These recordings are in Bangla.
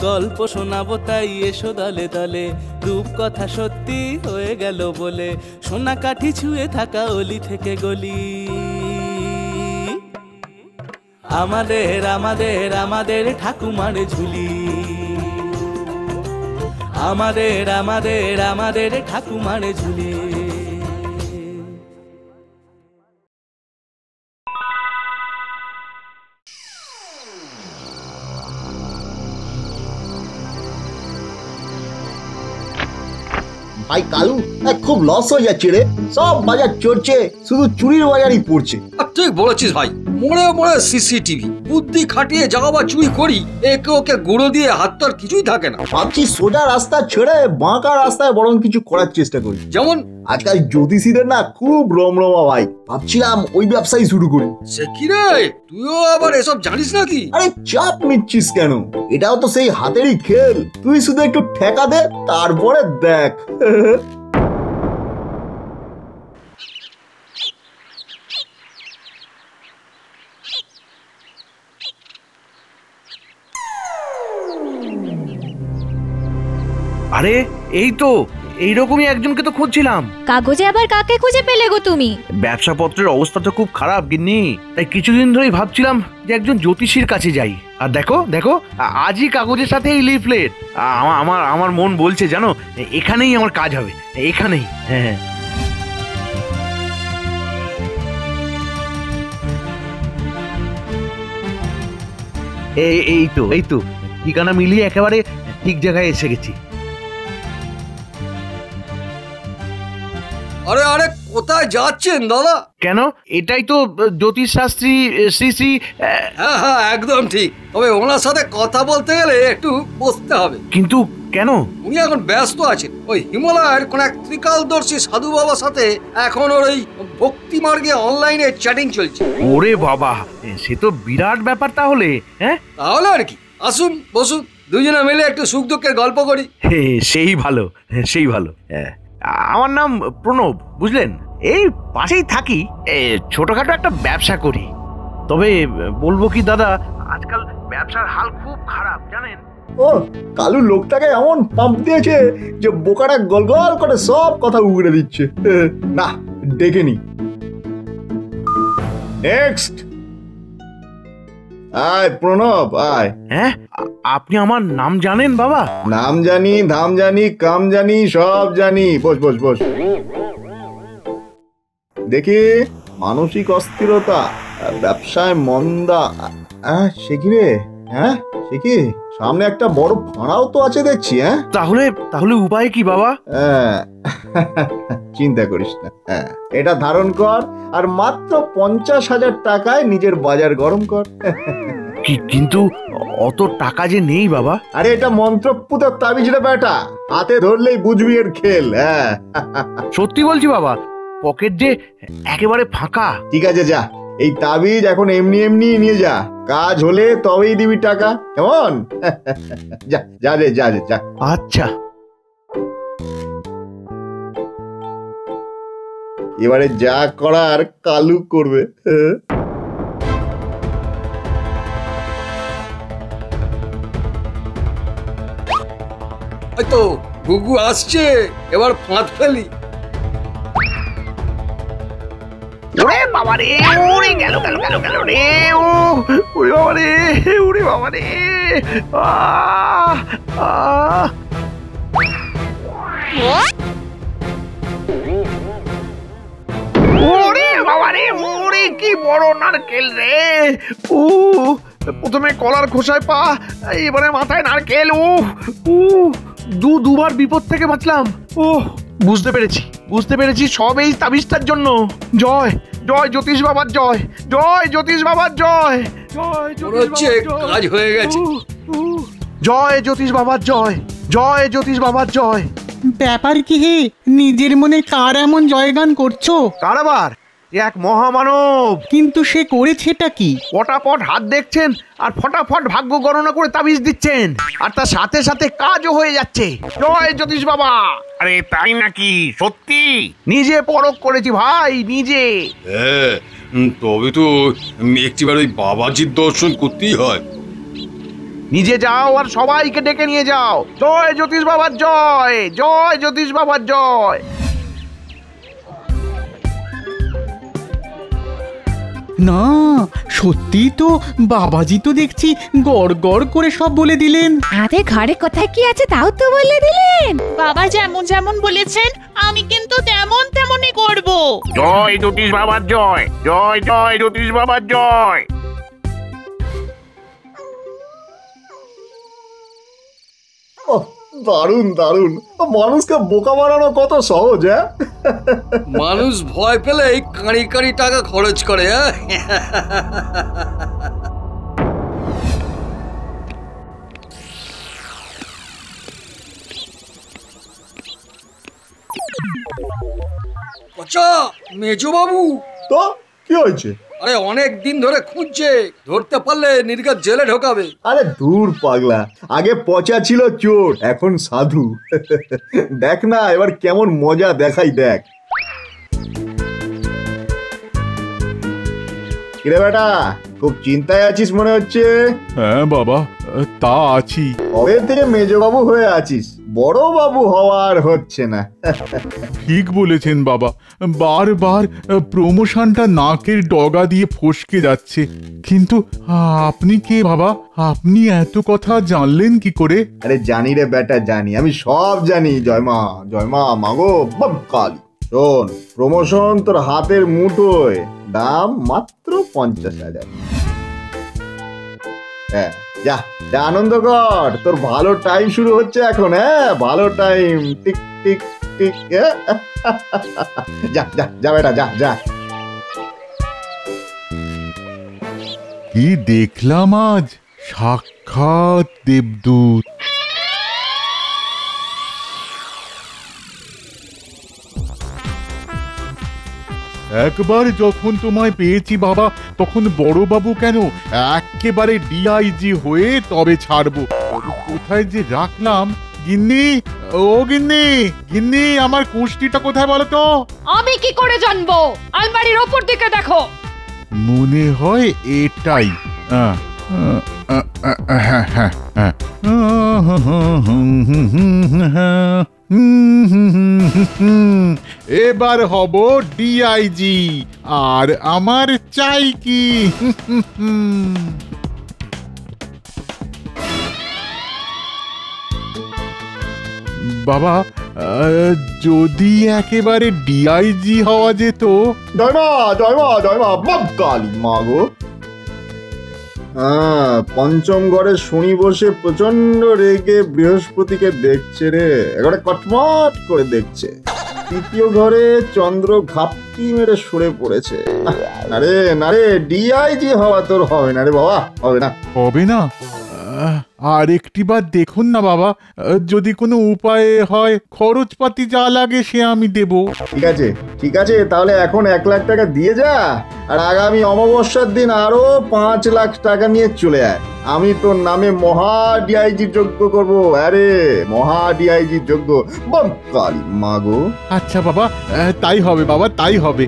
গল্প শোনাবো তাই এসো দলে দলে, রূপকথা সত্যি হয়ে গেল বলে, সোনা কাঠি ছুঁয়ে থাকা অলি থেকে গলি। আমাদের আমাদের আমাদের ঠাকুমার ঝুলি, আমাদের আমাদের আমাদের ঠাকুমার ঝুলি। ভাই কালু খুব লস হয়ে যাচ্ছে রে, সব বাজার চড়ছে, শুধু চুরির বাজারই পড়ছে। ঠিক বলেছিস ভাই, মোড়ে মোড়ে সিসিটিভি, বুদ্ধি খাটিয়ে যাওয়া বা চুরি করি, একে ওকে গুঁড়ো দিয়ে হাত তো আর কিছুই থাকে না। ভাবছি সোজা রাস্তা ছেড়ে বাঁকা রাস্তায় বরং কিছু করার চেষ্টা করি। যেমন আজকাল জ্যোতিষীদের না খুব রমরমা ভাই, ভাবছিলাম ওই ব্যবসায়ী শুরু করি। সে কি রে, তুইও আবার এসব জানিস নাকি? আরে চাপ নিচ্ছিস কেন, এটাও তো সেই হাতেরই খেল, তুই শুধু একটু ঠেকা দে, তারপরে দেখ। আরে এই তো এইরকমই একজনকে তো খুঁজছিলাম। কাগজে আবার কাকে খুঁজে পেলে গো তুমি? ব্যবসাপত্রের অবস্থা তো খুব খারাপ গিন্নি, তাই কিছুদিন ধরেই ভাবছিলাম যে একজন জ্যোতিষীর কাছে যাই। আর দেখো দেখো আজই কাগজের সাথে এই লিফলেট, আমার আমার মন বলছে জানো এখানেই আমার কাজ হবে, এখানেই। হ্যাঁ এই তো ঠিকানা মিলিয়ে একেবারে ঠিক জায়গায় এসে গেছি। আরে আরে কোথায় যাচ্ছেন দাদা? কেন, এটাই তো জ্যোতিষ শাস্ত্রী শ্রী শ্রী। হ্যাঁ হ্যাঁ একদম ঠিক, তবে ওনার সাথে কথা বলতে গেলে একটু বসতে হবে। কিন্তু কেন? উনি এখন ব্যস্ত আছেন, ওই হিমালয়ের কোন এক ত্রিকালদর্শী সাধু বাবার সাথে এখন ওর ওই ভক্তি মার্গে অনলাইনে চ্যাটিং চলছে। ওরে বাবা, সে তো বিরাট ব্যাপার তাহলে। হ্যাঁ তাহলে আর কি, আসুন বসুন, দুজনে মিলে একটু সুখ দুঃখের গল্প করি। সেই ভালো, সেই ভালো। আমার নাম প্রণব, বুঝলেন, এই পাশেই থাকি, ছোটখাটো একটা ব্যবসা করি। তবে বলবো কি দাদা, আজকাল ব্যবসার হাল খুব খারাপ জানেন। ও কালু লোকটাকে এমন পাম্প দিয়েছে যে বোকাটা গল গল করে সব কথা উগড়ে দিচ্ছে। না ডেকে নি। নেক্সট। আয় প্রণব আয়। হ্যাঁ আপনি আমার নাম জানেন বাবা? নাম জানি, ধাম জানি, কাম জানি, সব জানি। বস বস বস। দেখি মানসিক অস্থিরতা, ব্যবসায় মন্দা, সে কি রে? হ্যাঁ সে কি, সামনে একটা বড় ফাঁড়াও তো আছে দেখছি। হ্যাঁ তাহলে উপায় কি বাবা? চিন্তা করিস না, এটা ধারণ কর আর মাত্র 50,000 টাকায় নিজের বাজার গরম কর। কিন্তু অত টাকা যে নেই বাবা। আরে এটা মন্ত্রপুত তাবিজ রে বেটা, হাতে ধরলেই বুঝবি এর খেল। হ্যাঁ সত্যি বলছি বাবা, পকেট যে একেবারে ফাঁকা। ঠিক আছে যা, এই তাবিজ এখন এমনি এমনি নিয়ে যা, কাজ হলে তবেই দিবি টাকা, কেমন? যা যা রে যা যা। আচ্ছা এবারে যা করার কালু করবে। তো গুগু আসছে, এবার ফাঁদ ফেলি। ওরে বাবা রে, ওরে গেল রে, ওরে বাবা রে, ওরে বাবা রে, ওরে বাবা রে, ওরে কি বড় নারকেল রে। প্রথমে কলার খোসায় পা, এবারে মাথায় নারকেল। দুবার বিপদ থেকে বাঁচলাম। বুঝতে পেরেছি সব এই তাবিজটার জন্য। জয় জয় জ্যোতিষ বাবার জয়, জয় জ্যোতিষ বাবার জয়, জয় কাজ হয়ে গেছে। জয় জ্যোতিষ বাবার জয়, জয় জ্যোতিষ বাবার জয়। ব্যাপার কি হে, নিজের মনে কার এমন জয়গান করছো? কার আবার? এক মহামানব। কিন্তু সে করেছেটা কি? পটাপট হাত দেখছেন আর ফটাফট ভাগ্য গণনা করে তাবিজ দিচ্ছেন, আর তার সাথে সাথে কাজও হয়ে যাচ্ছে। জয় জ্যোতিষ বাবা। আরে তাই নাকি? সত্যি? নিজে পরখ করেছি ভাই, নিজে। হ্যাঁ, তবে তো একটিবার ওই বাবাজির দর্শন করতেই হয়। নিজে যাও আর সবাইকে ডেকে নিয়ে যাও। জয় জ্যোতিষ বাবার জয়, জয় জ্যোতিষ বাবার জয়। না, সত্যি তো বাবাজি তো দেখছি গড় গড় করে সব বলে দিলেন। হাতে ঘরে কোথায় কি আছে তাও তো বলে দিলেন। বাবা যেমন যেমন বলেছেন আমি কিন্তু তেমন তেমনই করব। জয় জ্যোতিষ বাবার জয়, জয় জয় জ্যোতিষ বাবার জয়। ওহ, দারুণ দারুণ। মানুষকে বোকা বানানো কত সহজ, হ্যাঁ? মানুষ ভয় পেলেই কাঁড়ি কাঁড়ি টাকা খরচ করে। আচ্ছা মেজো বাবু, তো কি হয়েছে? আরে অনেক দিন ধরে খুঁজছে, ধরতে পারলে নির্ঘাত জেলে ঢোকাবে। আরে দূর পাগলা, আগে পচা ছিল চোর, এখন সাধু। দেখ না এবার কেমন মজা দেখাই, দেখ। কিরে বেটা, খুব চিন্তায় আছিস মনে হচ্ছে। হ্যাঁ বাবা, তা আছি। কবে থেকে মেজবাবু হয়ে আছিস, বড় বাবু হওয়ার হচ্ছে না। ঠিক বলেছেন বাবা, বারবার প্রমোশনটা নাকের ডগা দিয়ে ফসকে যাচ্ছে। কিন্তু আপনি কে বাবা? আপনি এত কথা জানলেন কি করে? আরে জানি রে বেটা, জানি, আমি সব জানি। জয়মা জয়মা মাগো কালী। শোন, প্রমোশন তোর হাতের মুঠোয়, দাম মাত্র 50,000। হ্যাঁ, যা যা আনন্দ কর, তোর ভালো টাইম শুরু হচ্ছে এখন। হ্যাঁ, ভালো টাইম, টিক টিক টিক। যা যা যা বেটা, যা যা। কি দেখলাম আজ, সাক্ষাৎ দেবদূত। একবার যখন তোমায় পেয়েছি বাবা, তখন বড়বাবু কেন একেবারে ডিআইজি হয়ে তবে ছাড়বো। কোথায় যে রাখলাম? গিন্নি, ও গিন্নি, গিন্নি, আমার কুষ্টিটা কোথায় বলো তো? আমি কি করে জানবো? আলমারির ওপর দিকে দেখো। মনে হয় এটাই। এবার হব ডিআইজি, আর আমার চাই কি? বাবা, যদি একেবারে ডিআইজি হওয়া যেত। জয়মা জয়মা জয়মা কালী মাগো। হ্যাঁ, পঞ্চম ঘরে শনি বসে প্রচন্ড রেগে বৃহস্পতিকে দেখছে রে, এবারে কটমট করে দেখছে। তৃতীয় ঘরে চন্দ্র ঘাপটি মেরে সরে পড়েছে। আরে না রে, ডিআইজি হওয়া তোর হবে না রে বাবা, হবে না। হবে না? আর একটিবার দেখুন না বাবা, যদি কোনো উপায় হয়, খরচপাতি যা লাগে সে আমি দেব। ঠিক আছে ঠিক আছে, তাহলে এখন 1 লাখ টাকা দিয়ে যা, আর আগামী অমাবস্যার দিন আরো 5 লাখ টাকা নিয়ে চলে আয়। আমি তোর নামে মহা ডিআইজি যোগ্য করবো। আরে মহা ডিআইজি যোগ্য। বম কালী মাগো। আচ্ছা বাবা, তাই হবে বাবা, তাই হবে।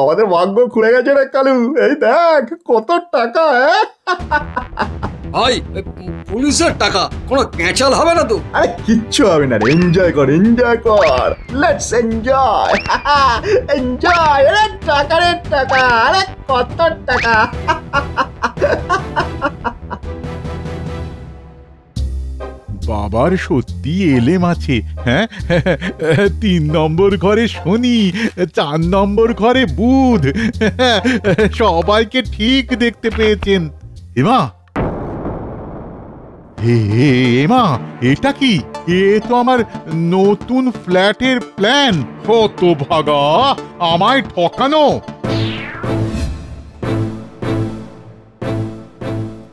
আমাদের ভাগ্য খুলে গেছে রে কালু, এই দেখ কত টাকা। ভাই, পুলিশের টাকা, কোনো ক্যাঁচাল হবে না তো? আরে কিচ্ছু হবে না রে, এনজয় কর, এনজয় কর, লেটস এনজয়। এনজয়। আরে টাকা রে টাকা, আরে কত টাকা। বাবার সত্যি এলেম আছে। হ্যাঁ, 3 নম্বর ঘরে শনি, 4 নম্বর ঘরে বুধ, সবাইকে ঠিক দেখতে পেয়েছেন। এমা, এমা, এটা কি? এ তো আমার নতুন ফ্ল্যাটের প্ল্যান। কত ভাগা, আমায় ঠকানো।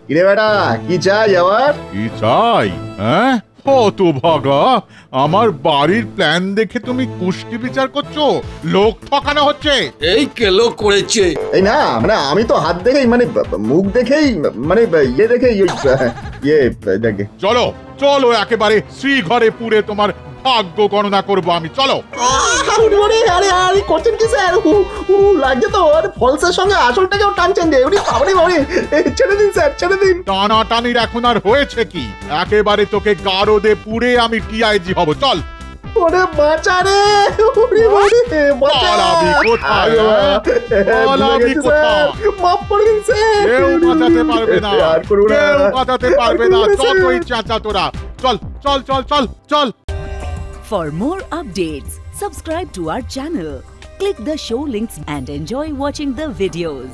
কিরে বেটা, কি চাই আবার? কি চাই? হ্যাঁ, কত ভাগা, আমার বাড়ির প্ল্যান দেখে তুমি কুষ্টি বিচার করছো? লোক ঠকানো হচ্ছে। এই কে লোক করেছে? এই না, মানে আমি তো হাত দেখেই, মানে মুখ দেখেই, মানে ইয়ে দেখেই, ইয়ে দেখে। চলো চলো, একেবারে শ্রী ঘরে পুরে তোমার ভাগ্য গণনা করব আমি, চলো। আরে আরে করছেন কি স্যার? লাগছে তো, আরে ফলসের সঙ্গে আসলটাকেও টানছেন যে। উনি বাবারে বাবারে, ছেড়ে দিন স্যার, ছেড়ে দিন। টানাটানির এখন আর হয়েছে কি? একেবারে তোকে গারদে পুড়ে আমি ডিআইজি হব, চল। ওরে বাঁচা রে, ওরে বাবারে, বাঁচা। পালাবি কোথায়? পালাবি কোথায়? মাফ করে দিন স্যার। কেউ বাঁচাতে পারবে না, আর করব না, কেউ বাঁচাতে পারবে না। যতই চাচা তোরা, চল চল চল চল চল। For more updates, subscribe to our channel, click the show links and enjoy watching the videos.